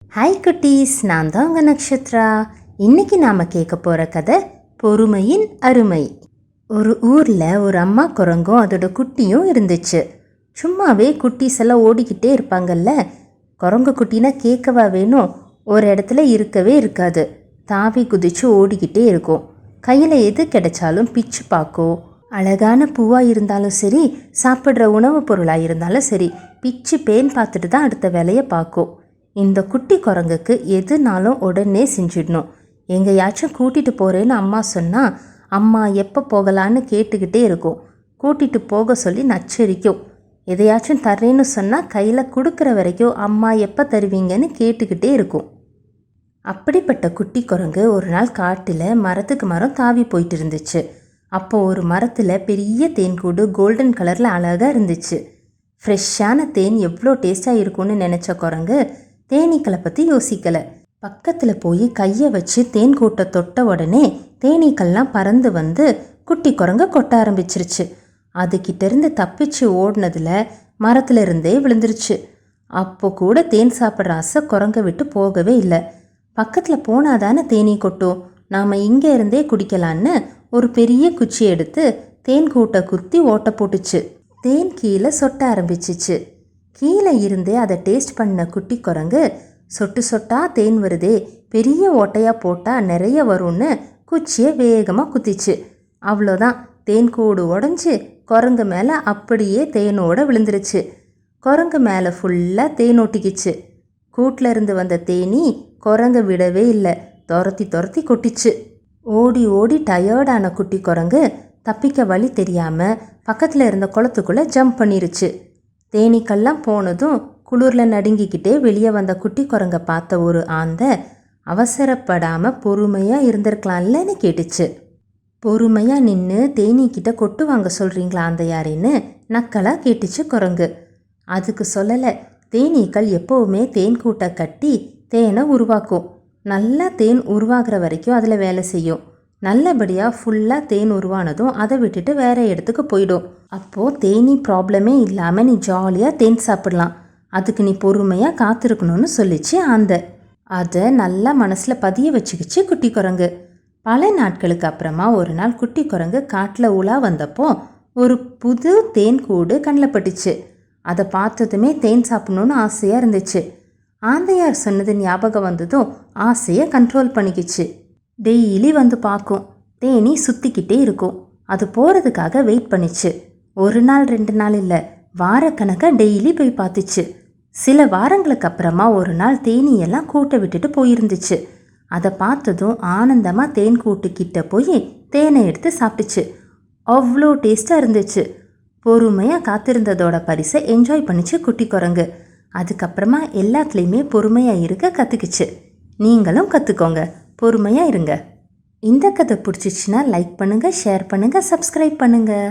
Hi குட்டீஸ், நான் தான் உங்கள் நக்ஷத்ரா. இன்னைக்கு நாம் கேட்க போகிற கதை பொறுமையின் அருமை. ஒரு ஊரில் ஒரு அம்மா குரங்கும் அதோட குட்டியும் இருந்துச்சு. சும்மாவே குட்டீஸ் எல்லாம் ஓடிக்கிட்டே இருப்பாங்கல்ல. குரங்கு குட்டினா கேட்கவா வேணும், ஒரு இடத்துல இருக்கவே இருக்காது. தாவி குதிச்சு ஓடிக்கிட்டே இருக்கும். கையில் எது கிடைச்சாலும் பிச்சு பார்க்கும். அழகான பூவாக இருந்தாலும் சரி, சாப்பிட்ற உணவுப் பொருளாக இருந்தாலும் சரி, பிச்சு பேன் பார்த்துட்டு தான் அடுத்த வேலையை பார்க்கும். இந்த குட்டி குரங்குக்கு எதுனாலும் உடனே செஞ்சிடணும். எங்கேயாச்சும் கூட்டிகிட்டு போகிறேன்னு அம்மா சொன்னால் அம்மா எப்போ போகலான்னு கேட்டுக்கிட்டே இருக்கும். கூட்டிகிட்டு போக சொல்லி நச்சரிக்கும். எதையாச்சும் தர்றேன்னு சொன்னால் கையில் கொடுக்குற வரைக்கும் அம்மா எப்போ தருவீங்கன்னு கேட்டுக்கிட்டே இருக்கும். அப்படிப்பட்ட குட்டி குரங்கு ஒரு நாள் காட்டில் மரத்துக்கு மரம் தாவி போயிட்டு இருந்துச்சு. அப்போது ஒரு மரத்தில் பெரிய தேன்கூடு கோல்டன் கலரில் அழகாக இருந்துச்சு. ஃப்ரெஷ்ஷான தேன் எவ்வளோ டேஸ்ட்டாக இருக்கும்னு நினச்ச குரங்கு தேனீக்களை பற்றி யோசிக்கலை. பக்கத்தில் போய் கையை வச்சு தேன் கூட்டை தொட்ட உடனே தேனீக்கள்லாம் பறந்து வந்து குட்டி குரங்க கொட்ட ஆரம்பிச்சிருச்சு. அதுக்கிட்டேருந்து தப்பிச்சு ஓடினதில் மரத்துல இருந்தே விழுந்துருச்சு. அப்போ கூட தேன் சாப்பிட்ற ஆசை குரங்க விட்டு போகவே இல்லை. பக்கத்தில் போனாதானே தேனீ கொட்டும், நாம் இங்கே இருந்தே குடிக்கலான்னு ஒரு பெரிய குச்சி எடுத்து தேன் கூட்டை குத்தி ஓட்ட போட்டுச்சு. தேன் கீழே சொட்ட ஆரம்பிச்சிச்சு. கீழே இருந்தே அதை டேஸ்ட் பண்ண குட்டி குரங்கு, சொட்டு சொட்டா தேன் வருதே, பெரிய ஓட்டையாக போட்டால் நிறைய வரும்னு குச்சியை வேகமாக குத்திச்சு. அவ்வளோதான், தேன் கூடு உடஞ்சி குரங்கு மேலே அப்படியே தேனோட விழுந்துருச்சு. குரங்கு மேலே ஃபுல்லாக தேன் ஒட்டிக்கிச்சு. கூட்டில் இருந்து வந்த தேனி குரங்கை விடவே இல்லை, துரத்தி துரத்தி கொட்டிச்சு. ஓடி ஓடி டயர்டான குட்டி குரங்கு தப்பிக்க வழி தெரியாமல் பக்கத்தில் இருந்த குளத்துக்குள்ளே ஜம்ப் பண்ணிருச்சு. தேனீக்கெல்லாம் போனதும் குளிரில் நடுங்கிக்கிட்டே வெளியே வந்த குட்டி குரங்க பார்த்த ஒரு ஆந்தை, அவசரப்படாமல் பொறுமையாக இருந்திருக்கலாம்லன்னு கேட்டுச்சு. பொறுமையாக நின்று தேனீக்கிட்ட கொட்டு வாங்க சொல்கிறீங்களா ஆந்தையாரின்னு நக்கலாக கேட்டுச்சு குரங்கு. அதுக்கு சொல்லலை, தேனீக்கள் எப்போவுமே தேன் கூட்டை கட்டி தேனை உருவாக்கும். நல்லா தேன் உருவாகிற வரைக்கும் அதில் வேலை செய்யும். நல்லபடியாக ஃபுல்லாக தேன் உருவானதும் அதை விட்டுட்டு வேறு இடத்துக்கு போயிடும். அப்போது தேனி ப்ராப்ளமே இல்லாமல் நீ ஜாலியாக தேன் சாப்பிடலாம். அதுக்கு நீ பொறுமையாக காத்திருக்கணும்னு சொல்லிச்சு ஆந்தை. அதை நல்லா மனசில் பதிய வச்சுக்கிச்சு குட்டி குரங்கு. பல நாட்களுக்கு அப்புறமா ஒரு நாள் குட்டி குரங்கு காட்டில் உலா வந்தப்போ ஒரு புது தேன் கூடு கண்ணில் பட்டுச்சு. அதை பார்த்ததுமே தேன் சாப்பிடணுன்னு ஆசையாக இருந்துச்சு. ஆந்தையார் சொன்னது ஞாபகம் வந்ததும் ஆசையை கண்ட்ரோல் பண்ணிக்கிச்சு. டெய்லி வந்து பார்க்கும். தேனி சுற்றிக்கிட்டே இருக்கும். அது போகிறதுக்காக வெயிட் பண்ணிச்சு. ஒரு நாள் 2 நாள் இல்லை, வாரக்கணக்காக டெய்லி போய் பார்த்துச்சு. சில வாரங்களுக்கு அப்புறமா ஒரு நாள் தேனியெல்லாம் கூட்டை விட்டுட்டு போயிருந்துச்சு. அதை பார்த்ததும் ஆனந்தமாக தேன் கூட்டுக்கிட்ட போய் தேனை எடுத்து சாப்பிட்டுச்சு. அவ்வளோ டேஸ்ட்டாக இருந்துச்சு. பொறுமையாக காத்திருந்ததோட பரிசை என்ஜாய் பண்ணிச்சு குட்டி குரங்கு. அதுக்கப்புறமா எல்லாத்துலேயுமே பொறுமையாக இருக்க கற்றுக்குச்சு. நீங்களும் கற்றுக்கோங்க, பொறுமையாக இருங்க. இந்த கதை பிடிச்சிச்சின்னா லைக் பண்ணுங்கள், ஷேர் பண்ணுங்கள், சப்ஸ்கிரைப் பண்ணுங்கள்.